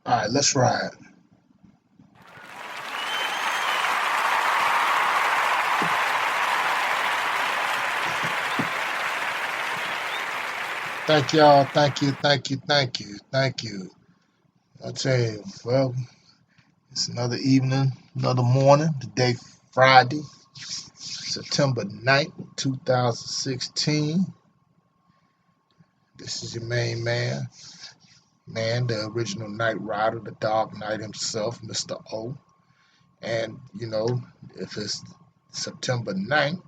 All right, let's ride. Thank y'all. Thank you. Thank you. Thank you. Thank you. I tell you, well, it's another evening, another morning. Today, Friday, September 9th, 2016. This is your main man, the original Knight Rider, the Dark Knight himself, Mr. O. And, if it's September 9th,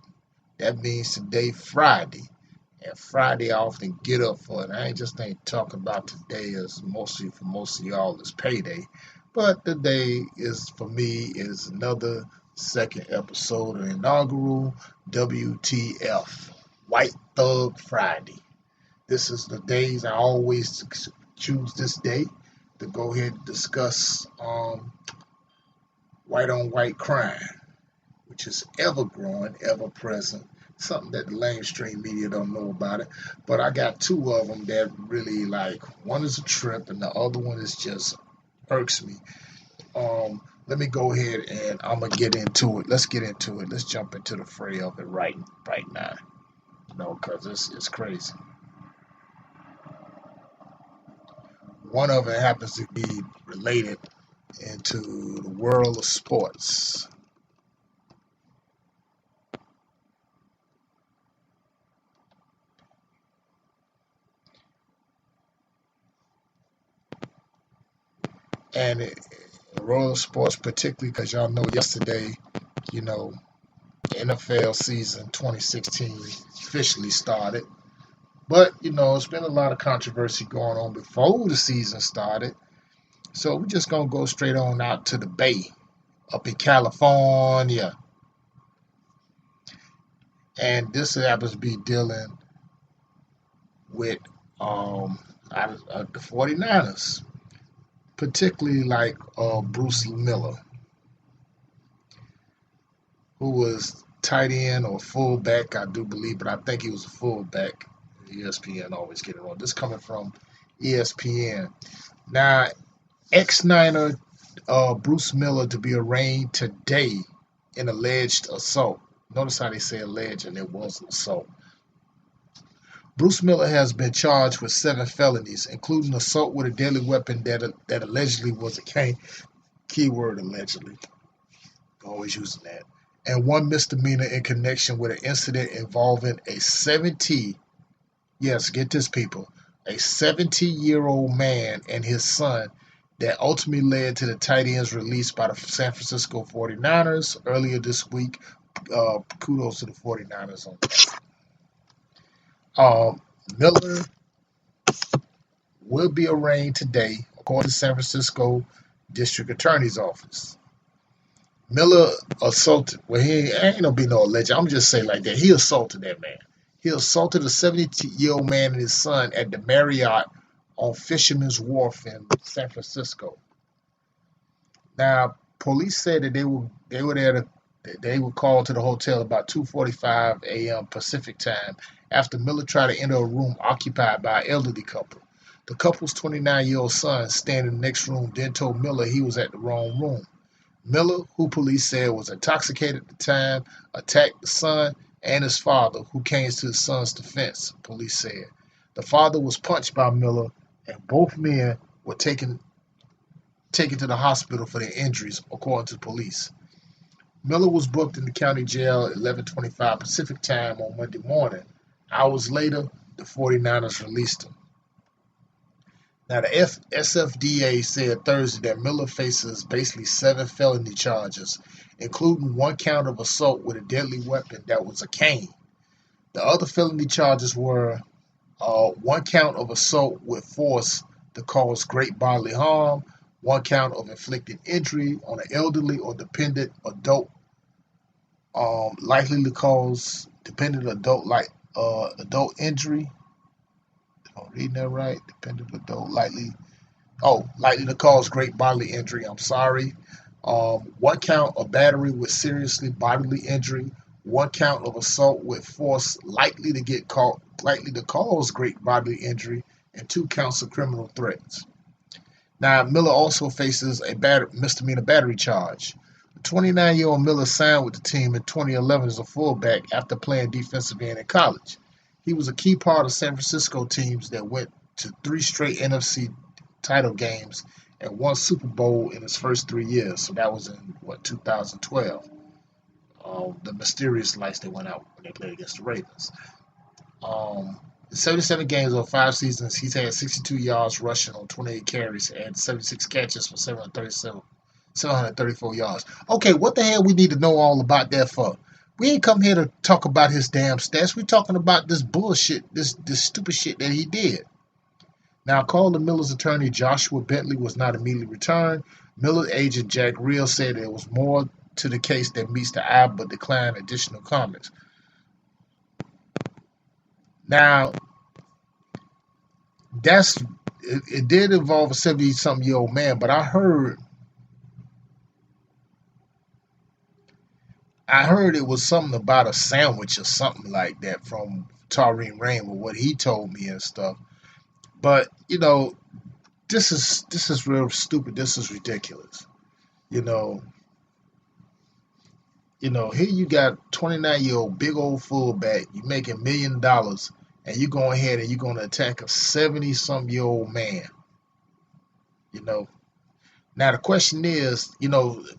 that means today, Friday. And Friday, I often get up for it. I ain't talking about today as mostly for most of y'all is payday, but today is for me is another second episode of inaugural WTF White Thug Friday. This is the days I always choose this day to go ahead and discuss white on white crime, which is ever growing, ever present. Something that the mainstream media don't know about it. But I got two of them that really like. One is a trip, and the other one is just irks me. Let me go ahead and I'm gonna get into it. Let's get into it. Let's jump into the fray of it right now. Because it's crazy. One of it happens to be related into the world of sports. And world of sports, particularly because y'all know yesterday, you know, NFL season 2016 officially started. But, it's been a lot of controversy going on before the season started. So we're just going to go straight on out to the Bay up in California. And this happens to be dealing with the 49ers, particularly like Bruce Miller, who was tight end or fullback, I do believe, but I think he was a fullback. ESPN always get it wrong. This coming from ESPN. Now, ex-Niner Bruce Miller to be arraigned today in alleged assault. Notice how they say alleged and it was an assault. Bruce Miller has been charged with 7 felonies, including assault with a deadly weapon that allegedly was a cane. Keyword allegedly. Always using that. And 1 misdemeanor in connection with an incident involving a 70, yes, get this people, a 70-year-old man and his son that ultimately led to the tight ends released by the San Francisco 49ers earlier this week. Kudos to the 49ers on that. Miller will be arraigned today, according to San Francisco District Attorney's Office. Miller assaulted, well, he ain't gonna be no alleged. I'm just saying like that. He assaulted that man. He assaulted a 70-year-old man and his son at the Marriott on Fisherman's Wharf in San Francisco. Now, police said that they were called to the hotel about 2:45 a.m. Pacific time after Miller tried to enter a room occupied by an elderly couple. The couple's 29-year-old son, standing in the next room, then told Miller he was at the wrong room. Miller, who police said was intoxicated at the time, attacked the son and his father, who came to his son's defense, police said. The father was punched by Miller, and both men were taken to the hospital for their injuries, according to police. Miller was booked in the county jail at 11:25 Pacific time on Monday morning. Hours later, the 49ers released him. Now, the SFDA said Thursday that Miller faces basically 7 felony charges, including 1 count of assault with a deadly weapon that was a cane. The other felony charges were 1 count of assault with force to cause great bodily harm, 1 count of inflicting injury on an elderly or dependent adult, likely to cause dependent adult injury. Am I reading that right? Dependent adult likely to cause great bodily injury. I'm sorry. 1 count of battery with seriously bodily injury. 1 count of assault with force likely to cause great bodily injury, and 2 counts of criminal threats. Now, Miller also faces a misdemeanor battery charge. The 29-year-old Miller signed with the team in 2011 as a fullback after playing defensive end in college. He was a key part of San Francisco teams that went to 3 straight NFC title games and 1 Super Bowl in his first 3 years. So that was in, 2012. The mysterious lights that went out when they played against the Ravens. Um, in 77 games over 5 seasons, he's had 62 yards rushing on 28 carries and 76 catches for 734 yards. Okay, what the hell we need to know all about that for? We ain't come here to talk about his damn stats. We're talking about this bullshit, this stupid shit that he did. Now, call to Miller's attorney Joshua Bentley was not immediately returned. Miller's agent Jack Reel said there was more to the case that meets the eye, but declined additional comments. Now, it did involve a 70-something-year-old man, but I heard it was something about a sandwich or something like that from Taurine Rain with what he told me and stuff. But this is real stupid. This is ridiculous. Here you got 29-year-old big old fullback. You making $1 million, and you go ahead and you're going to attack a 70-some-year-old man. Now the question is,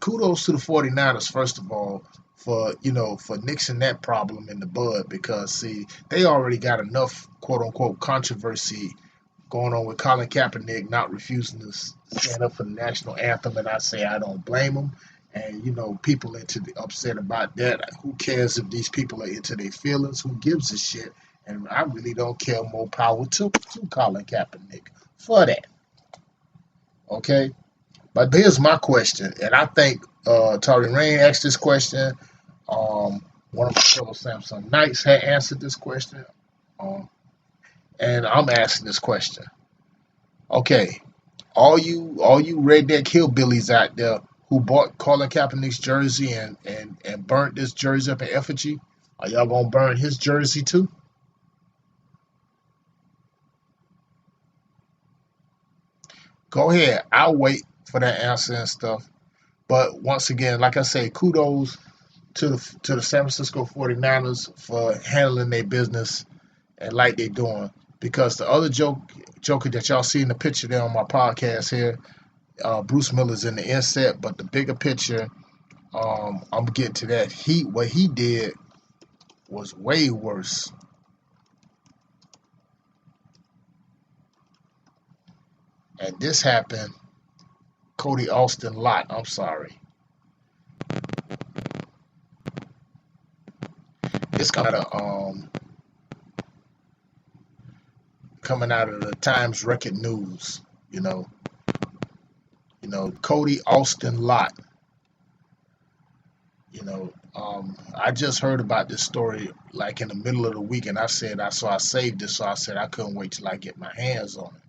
kudos to the 49ers first of all for nixing that problem in the bud, because see, they already got enough quote unquote controversy going on with Colin Kaepernick not refusing to stand up for the national anthem, and I say I don't blame him. And people upset about that. Who cares if these people are into their feelings? Who gives a shit? And I really don't care. More power to Colin Kaepernick for that. Okay, but here's my question, and I think Taurine Rain asked this question. One of my fellow Samsung Knights had answered this question, and I'm asking this question. Okay, all you redneck hillbillies out there who bought Colin Kaepernick's jersey and burnt this jersey up in effigy, are y'all gonna burn his jersey too? Go ahead. I'll wait for that answer and stuff. But once again, like I say, kudos to the San Francisco 49ers for handling their business and like they're doing. Because the other joker that y'all see in the picture there on my podcast here, Bruce Miller's in the inset, but the bigger picture, I'm getting to that. What he did was way worse. And this happened, Kody Austin Lott. I'm sorry. It's coming out of the Times Record News. Kody Austin Lott. I just heard about this story like in the middle of the week, and I saved this, so I said I couldn't wait till I get my hands on it.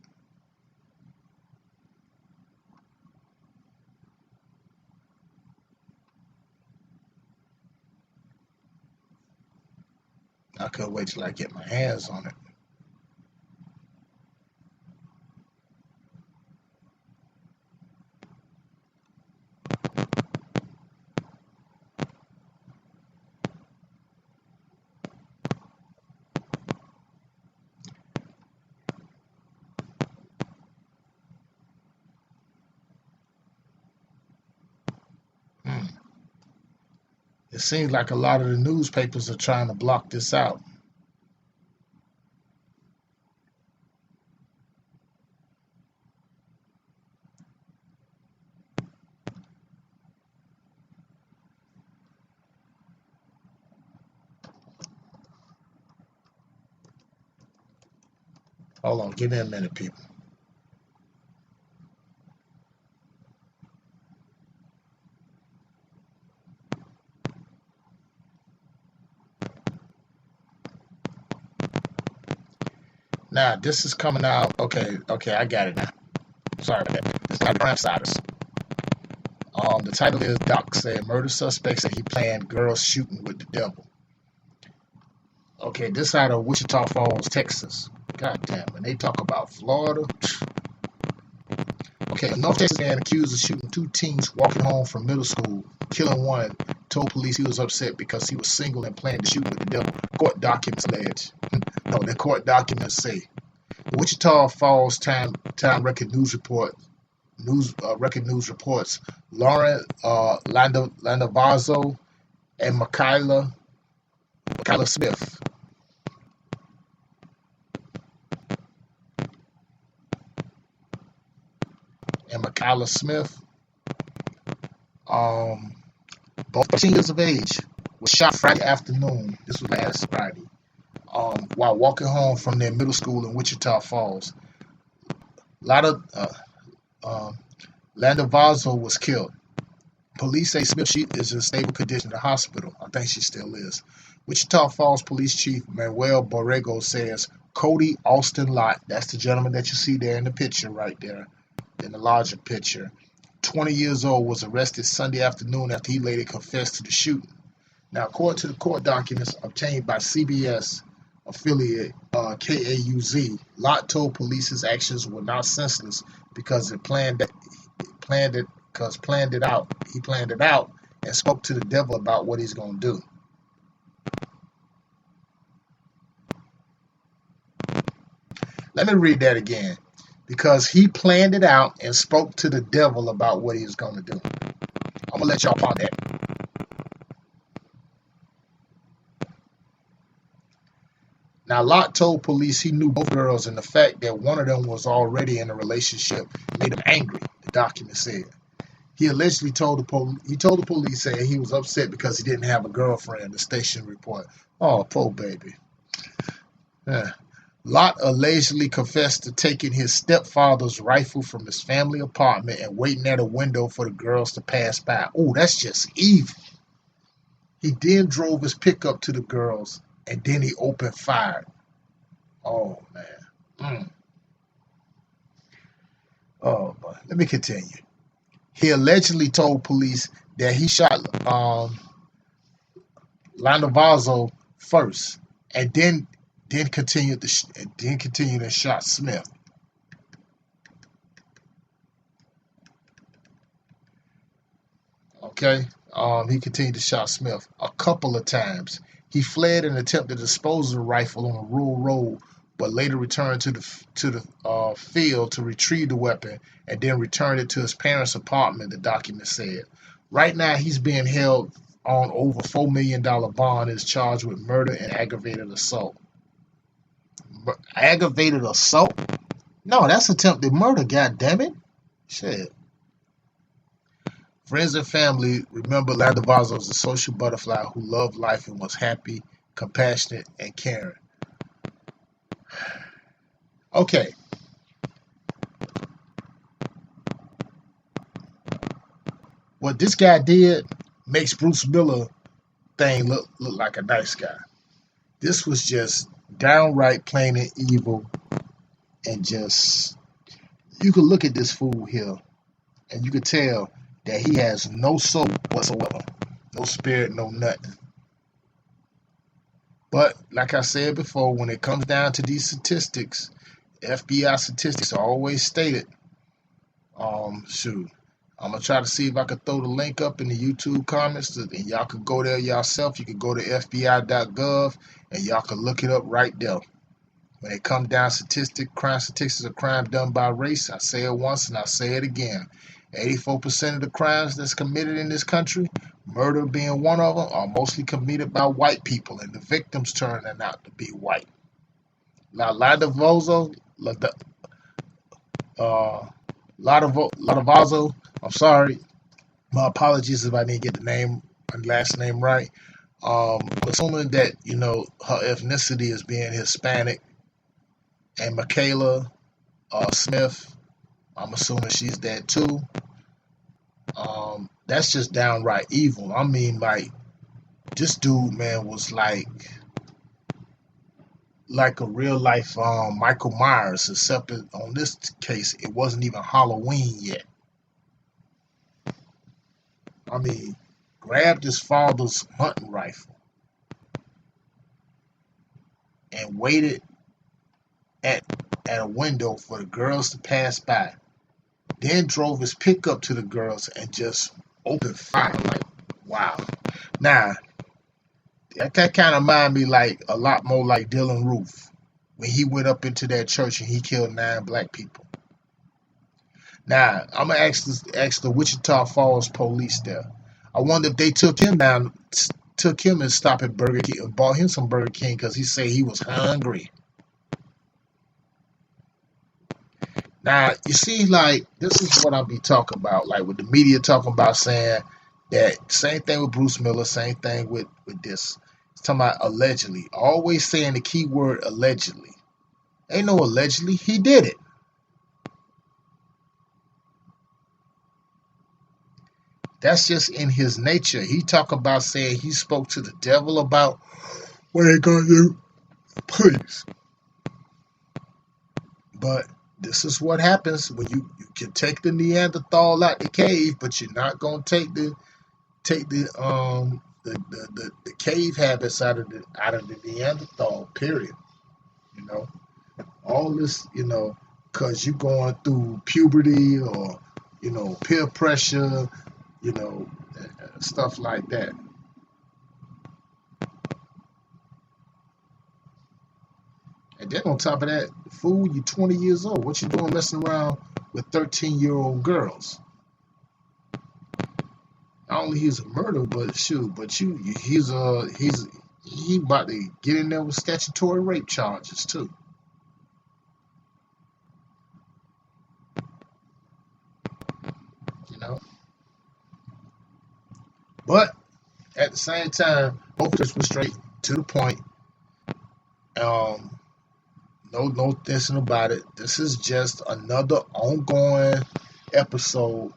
I couldn't wait till I get my hands on it. Hmm. It seems like a lot of the newspapers are trying to block this out. Hold on, give me a minute, people. Now, this is coming out. Okay, I got it now. Sorry about that. It's not Crime Siders. The title is Doc said murder suspects and he planned girls shooting with the devil. Okay, this out of Wichita Falls, Texas. God damn, when they talk about Florida. Okay, a North Texas man accused of shooting 2 teens walking home from middle school, killing one, told police he was upset because he was single and planned to shoot with the devil. Court documents allege. No, the court documents say. The Wichita Falls Time Record News reports Lauren Landavazo and Michaela Smith. Both 13 years of age, was shot Friday afternoon. This was last Friday. While walking home from their middle school in Wichita Falls. Landavazo was killed. Police say Smith is in stable condition in the hospital. I think she still is. Wichita Falls Police Chief Manuel Borrego says Kody Austin Lott, that's the gentleman that you see there in the picture right there, in the larger picture, 20 years old, was arrested Sunday afternoon after he later confessed to the shooting. Now, according to the court documents obtained by CBS affiliate KAUZ, Lott told police his actions were not senseless because he planned it out and spoke to the devil about what he's going to do. Let me read that again. Because he planned it out and spoke to the devil about what he was going to do. I'm going to let y'all ponder that. Now, Lott told police he knew both girls, and the fact that one of them was already in a relationship made him angry, the document said. He allegedly told the police saying he was upset because he didn't have a girlfriend, the station report. Oh, poor baby. Lott allegedly confessed to taking his stepfather's rifle from his family apartment and waiting at a window for the girls to pass by. Oh, that's just evil. He then drove his pickup to the girls, and then he opened fire. Oh, man. Oh, boy. Let me continue. He allegedly told police that he shot Landavazo first, and then continued and shot Smith. Okay, he continued to shot Smith a couple of times. He fled and attempted to dispose of the rifle on a rural road, but later returned to the field to retrieve the weapon and then returned it to his parents' apartment, the document said. Right now, he's being held on over $4 million bond and is charged with murder and aggravated assault. Aggravated assault? No, that's attempted murder, goddammit. Shit. Friends and family remember Landavazo as a social butterfly who loved life and was happy, compassionate, and caring. Okay. What this guy did makes Bruce Miller thing look like a nice guy. This was just downright plain and evil, and just, you could look at this fool here and you could tell that he has no soul whatsoever, no spirit, no nothing. But like I said before, when it comes down to these statistics, FBI statistics are always stated. Shoot, I'm gonna try to see if I could throw the link up in the YouTube comments, and y'all could go there yourself. You could go to FBI.gov and y'all could look it up right there. When it comes down crime statistics of crime done by race, I say it once and I say it again. 84% of the crimes that's committed in this country, murder being one of them, are mostly committed by white people, and the victims turning out to be white. Now, Landavazo, I'm sorry, my apologies if I didn't get the name and last name right. I'm assuming that, her ethnicity is being Hispanic. And Michaela Smith, I'm assuming she's that too. That's just downright evil. I mean, like, this dude, man, was like a real life Michael Myers, except on this case, it wasn't even Halloween yet. I mean, grabbed his father's hunting rifle and waited at a window for the girls to pass by. then drove his pickup to the girls and just opened fire. Like, wow. Now, that kind of remind me like a lot more like Dylan Roof when he went up into that church and he killed 9 black people. Now, I'm gonna ask the Wichita Falls police there. I wonder if they took him and stopped at Burger King and bought him some Burger King because he said he was hungry. Now, you see, like, this is what I'll be talking about, like with the media talking about saying that same thing with Bruce Miller, same thing with this. It's talking about allegedly. Always saying the key word allegedly. Ain't no allegedly, he did it. That's just in his nature. He talk about saying he spoke to the devil about what they gonna do. Please. But this is what happens when you can take the Neanderthal out the cave, but you're not gonna take the cave habits out of the Neanderthal. Period. You know, all this, because you're going through puberty or peer pressure, stuff like that. And then on top of that, fool, you're 20 years old. What you doing messing around with 13-year-old girls? Not only he's a murderer, but he's about to get in there with statutory rape charges too. But at the same time, both of us were straight to the point. No thinking about it. This is just another ongoing episode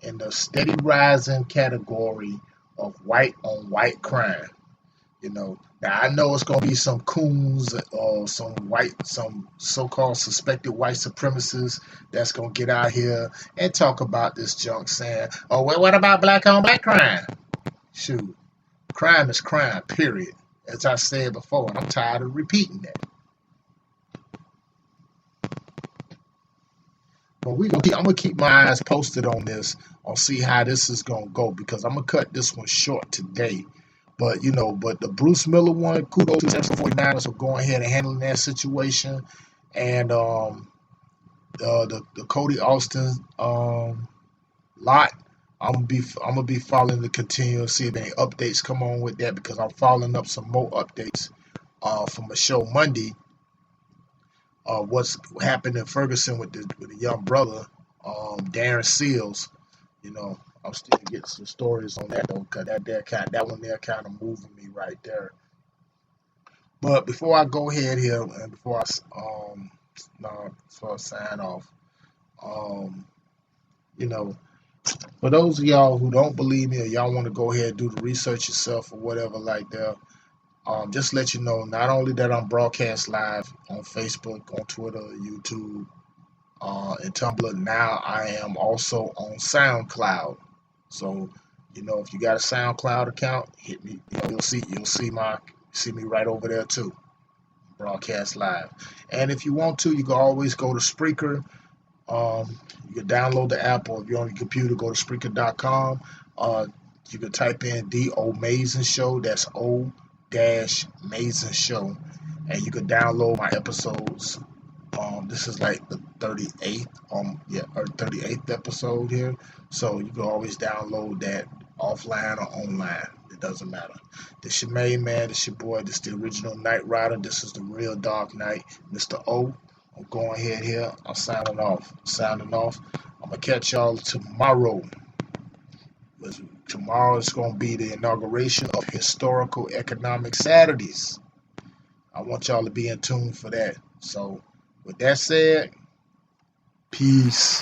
in the steady rising category of white on white crime. Now I know it's gonna be some coons or some so-called suspected white supremacists that's gonna get out here and talk about this junk, saying, "Oh, well, what about black on black crime?" Shoot, crime is crime, period. As I said before, and I'm tired of repeating that. But I'm gonna keep my eyes posted on this, on see how this is gonna go, because I'm gonna cut this one short today. But the Bruce Miller one, kudos to the 49ers for going ahead and handling that situation, and the Kody Austin lot. I'm gonna be following the continuum, see if any updates come on with that, because I'm following up some more updates from a show Monday. What's happened in Ferguson with the young brother, Darren Seals. I'm still getting some stories on that though, because that one there kind of moving me right there. But before I go ahead here and before I sign off, for those of y'all who don't believe me or y'all want to go ahead and do the research yourself or whatever like that, just let you know, not only that I'm broadcast live on Facebook, on Twitter, YouTube, and Tumblr, now I am also on SoundCloud. So, if you got a SoundCloud account, hit me. You'll see me right over there too. Broadcast live. And if you want to, you can always go to Spreaker. You can download the app, or if you're on your computer, go to Spreaker.com. You can type in The O'Mazin Show. That's O-Mazin Show. And you can download my episodes. This is like the 38th, 38th episode here. So you can always download that offline or online. It doesn't matter. This your main man. This your boy. This the original Knight Rider. This is the real Dark Knight, Mr. O. I'm going ahead here. I'm signing off. I'm gonna catch y'all tomorrow. Tomorrow is gonna be the inauguration of Historical Economic Saturdays. I want y'all to be in tune for that. So, with that said, peace.